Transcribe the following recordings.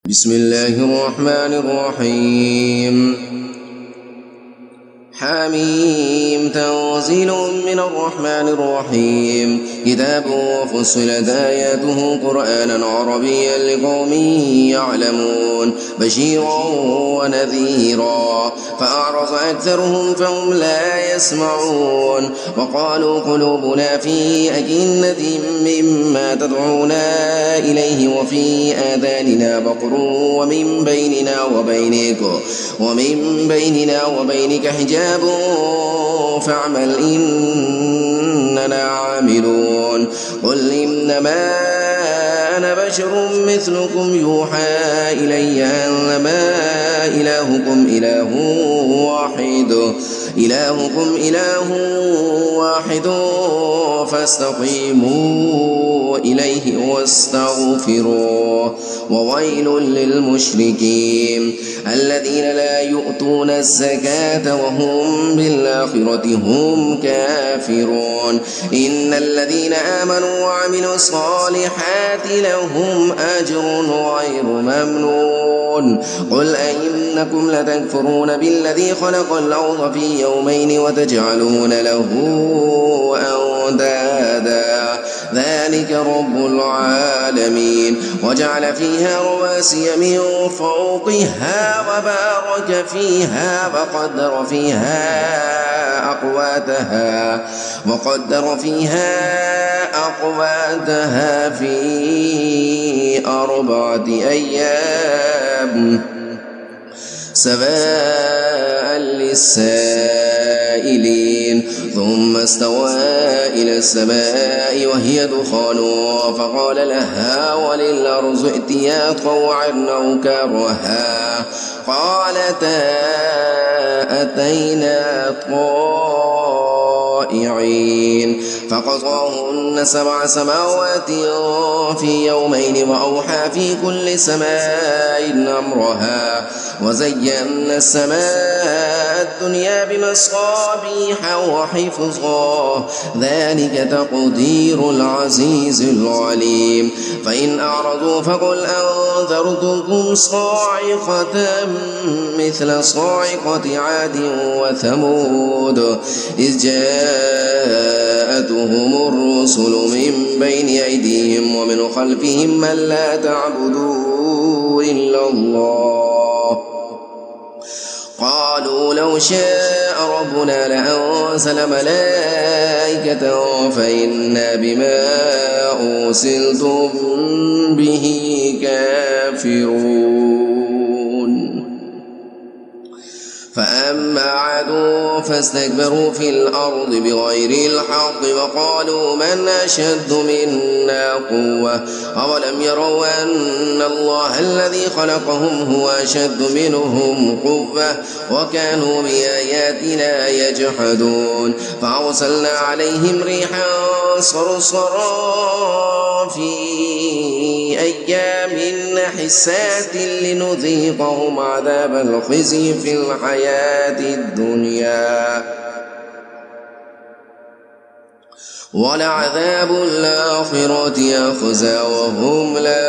بسم الله الرحمن الرحيم حميم تنزيل من الرحمن الرحيم كتاب فصلت آياته قرآنا عربيا لقوم يعلمون بشيرا ونذيرا فأعرض أكثرهم فهم لا يسمعون وقالوا قلوبنا في أكنة مما تدعونا إليه وفي آذاننا بقر ومن بيننا وبينك حجاب فاعمل إننا عاملون قل إنما أنا بشر مثلكم يوحى إلي أنما إلهكم إله واحد فاستقيموا إليه واستغفروه وويل للمشركين الذين لا يؤتون الزكاة وهم بالآخرة هم كافرون إن الذين آمنوا وعملوا الصالحات لهم أجر غير ممنون قل أئنكم لتكفرون بالذي خلق الأرض في يومين وتجعلون له أندادا ذلك رب العالمين وجعل فيها رواسي من فوقها وبارك فيها وقدر فيها أقواتها في 4 أيام سواء للسائلين ثم استوى إلى السماء وهي دخان فقال لها وللأرض ائتيا طوعا أو كرها قالتا أتينا طائعين فقضاهن 7 سماوات في يومين وأوحى في كل سماء أمرها وزينا السماء الدنيا بمصابيح وحفظا ذلك تقدير العزيز العليم فإن أعرضوا فقل أنذرتكم صاعقة مثل صاعقة عاد وثمود إذ جاءتهم الرسل من بين أيديهم ومن خلفهم من لا تعبدوا إلا الله قالوا لو شاء ربنا لأنزل ملائكة فإنا بما أرسلتم به كافرون فأما عاد فاستكبروا في الأرض بغير الحق وقالوا من أشد منا قوة أولم يروا أن الله الذي خلقهم هو أشد منهم قوة وكانوا بآياتنا يجحدون فأرسلنا عليهم ريحا صرصرا في أيام حسات لنذيقهم عذاب الخزي في الحياة الدنيا ولعذاب الآخرة أخزى وهم لا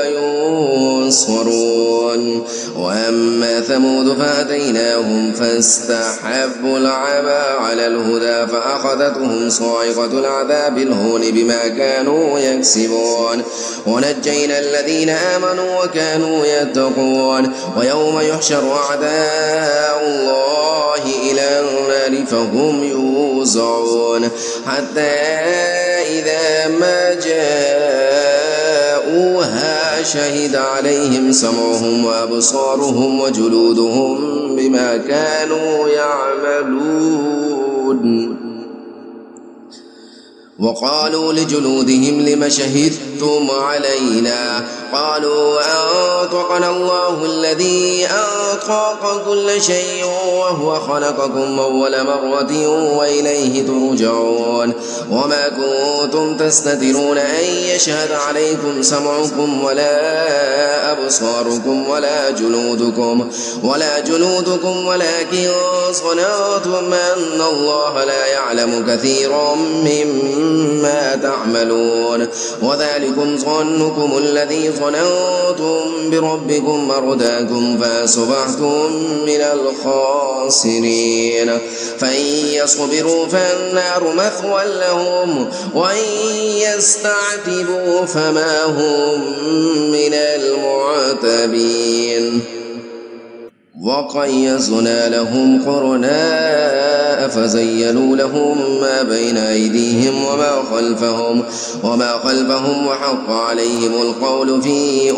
ينصرون وأما ثمود فهديناهم فاستحبوا العمى على الهدى فأخذتهم صاعقة العذاب الهون بما كانوا يكسبون ونجينا الذين آمنوا وكانوا يتقون ويوم يحشر أعداء الله إلى النار فهم يوزعون حتى إذا ما جاءوها شهد عليهم سمعهم وأبصارهم وجلودهم بما كانوا يعملون وقالوا لجلودهم لم شهدتم علينا قالوا أنطقنا الله الذي أنطق كل شيء وهو خلقكم أول مرة وإليه ترجعون وما كنتم تستترون أن يشهد عليكم سمعكم ولا أبصاركم ولا جلودكم ولكن ظننتم أن الله لا يعلم كثيرا مما ما تعملون وذلكم ظنكم الذي ظننتم بربكم أرداكم فأصبحتم من الخاسرين فإن يصبروا فالنار مثوى لهم وإن يستعتبوا فما هم من المعتبين وقيضنا لهم قرناء فزينوا لهم ما بين أيديهم وما خلفهم وحق عليهم القول في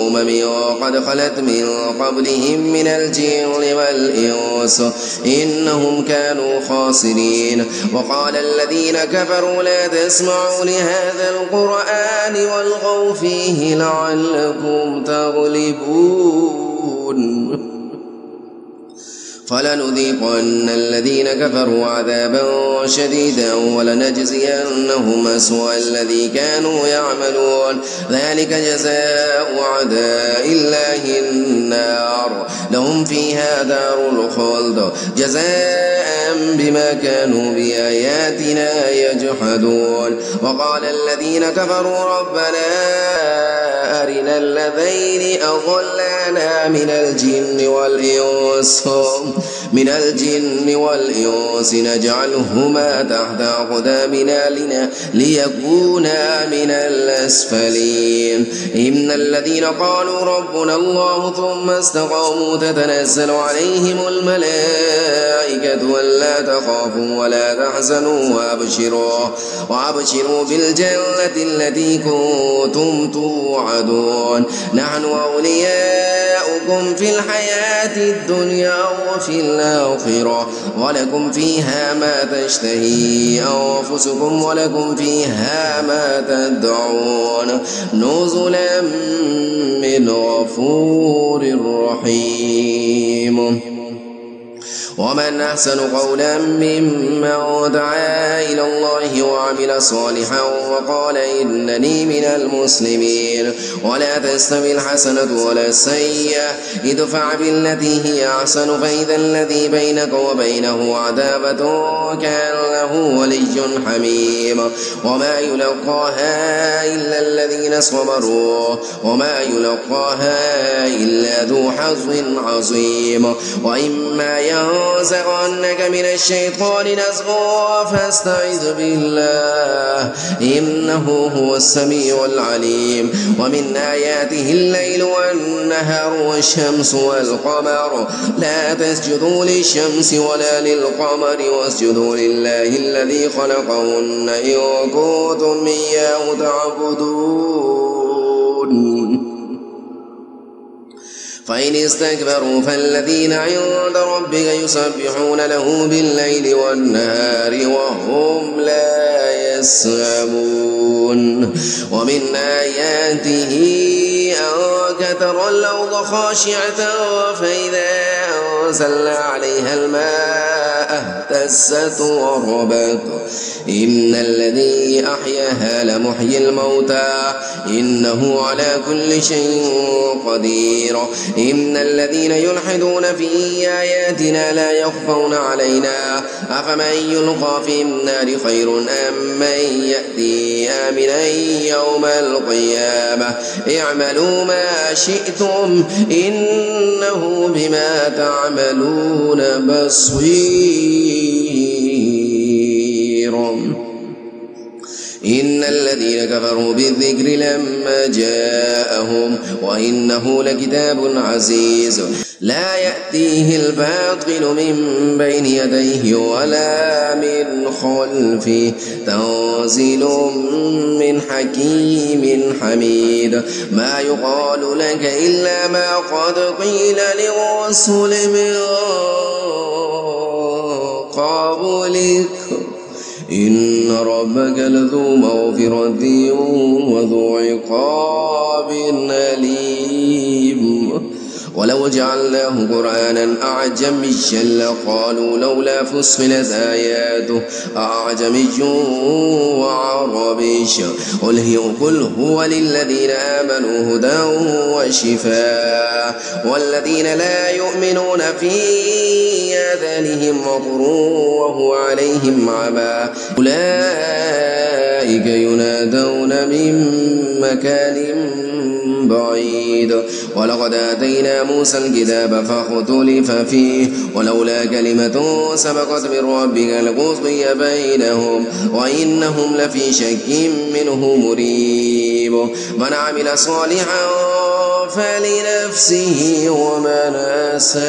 قد خلت من قبلهم من الجن والإنس إنهم كانوا خاسرين وقال الذين كفروا لا تسمعوا لهذا القرآن والغوا فيه لعلكم تغلبون فلنذيقن الذين كفروا عذابا شديدا ولنجزينهم أسوأ الذي كانوا يعملون ذلك جزاء أعداء الله النار لهم فيها دار الخلد جزاء بما كانوا بآياتنا يجحدون وقال الذين كفروا ربنا أرنا الذين أضلانا من الجن والإنس نجعلهما تحت أقدامنا ليكونا من الأسفلين إن الذين قالوا ربنا الله ثم استقاموا تتنزل عليهم الملائكة ألا تخافوا ولا تحزنوا وأبشروا بالجنة التي كنتم توعدون نحن أولياؤكم في الحياة الدنيا وفي الآخرة ولكم فيها ما تشتهي أنفسكم ولكم فيها ما تدعون نزلا من غفور رحيم ومن أحسن قولا ممن دعا إلى الله وعمل صالحا وقال إنني من المسلمين ولا تستوي الحسنة ولا السيئة ادفع بالتي هي أحسن فإذا الذي بينك وبينه عداوة كأنه ولي حميم وما يلقاها إلا الذين صبروا وما يلقاها إلا ذو حظ عظيم وإما ينزغنك من الشيطان نزغ فاستعذ بالله إنه هو السميع العليم ومن آياته الليل والنهار والشمس والقمر لا تسجدوا للشمس ولا للقمر واسجدوا لله الذي خلقهن إن كنتم إياه تعبدون فإن استكبروا فالذين عند ربك يسبحون له بالليل والنهار وهم لا يسأمون ومن آياته أنك ترى الأرض خاشعة فإذا أنزلنا عليها الماء اهتزت وربت إن الذي أحياها لمحيي الموتى إنه على كل شيء قدير إن الذين يلحدون في آياتنا لا يخفون علينا أفمن يلقى في النار خير أم من يأتي آمنا يوم القيامة اعملوا ما شئتم إنه بما تعملون بصير إن الذين كفروا بالذكر لما جاءهم وإنه لكتاب عزيز لا يأتيه الباطل من بين يديه ولا من خلفه تنزيل من حكيم حميد ما يقال لك إلا ما قد قيل للرسل من قبلك إن ربك لذو مغفرة وذو عقاب أليم ولو جعلناه قرآنا أعجميا لقالوا لولا فصلت آياته أعجمي وعربي قل هو للذين آمنوا هدى وشفاء والذين لا يؤمنون في آذانهم وقر وهو عليهم عمى أولئك ينادون من مكان بعيد ولقد آتينا موسى الكتاب فاختلف فيه ولولا كلمة سبقت من ربك لقضي بينهم وإنهم لفي شك منه مريب من عمل صالحا فلنفسه ومن أساء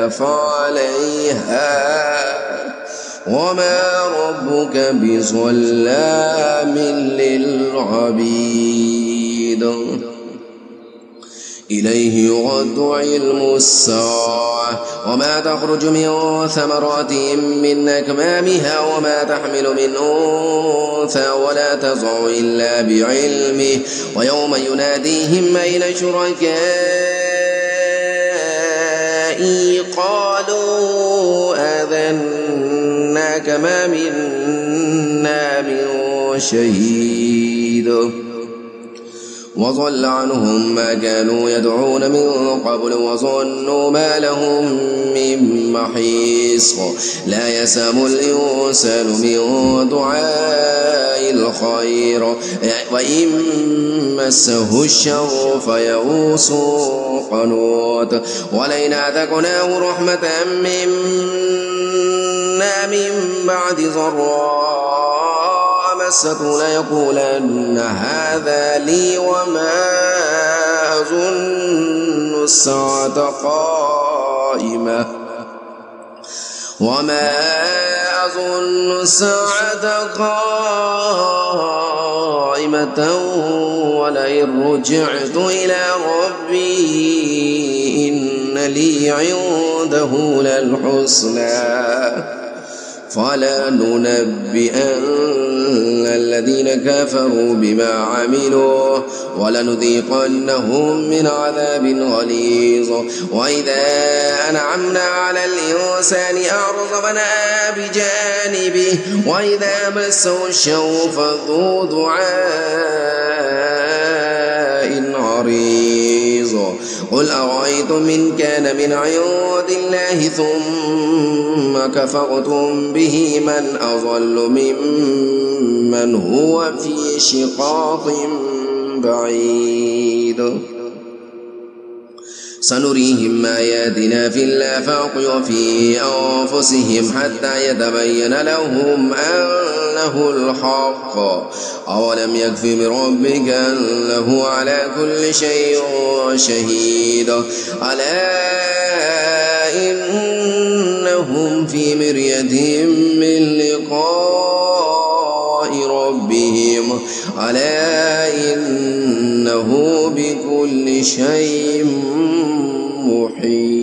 فعليها وما ربك بظلام للعبيد إليه يرد علم الساعة وما تخرج من ثمرات من أكمامها وما تحمل من أنثى ولا تضع إلا بعلمه ويوم يناديهم أين شركائي قالوا آذناك ما منا من شهيد وضل عنهم ما كانوا يدعون من قبل وظنوا ما لهم من محيص لا يسأم الإنسان من دعاء الخير وإن مسه الشر فيئوس قنوط ولئن أذقناه رحمة منا من بعد ضراء مسته ليقولن هذا لي وما أظن الساعة قائمة ولئن رجعت إلى ربي إن لي عنده للحسنى فلننبئن الذين كفروا بما عملوا ولنذيقنهم من عذاب غليظ وإذا أنعمنا على الإنسان أعرض ونأى بجانبه وإذا مسه الشر فذو دعاء عريض قل أرأيتم إن كان من عند الله ثم كفرتم به من أضل ممن هو في شقاق بعيد سنريهم آياتنا في الآفاق وفي أنفسهم حتى يتبين لهم أنه الحق أولم يكف بربك أنه على كل شيء شهيد ألا إنهم في مرية من لقاء ربهم ألا إنه بكل شيء محيط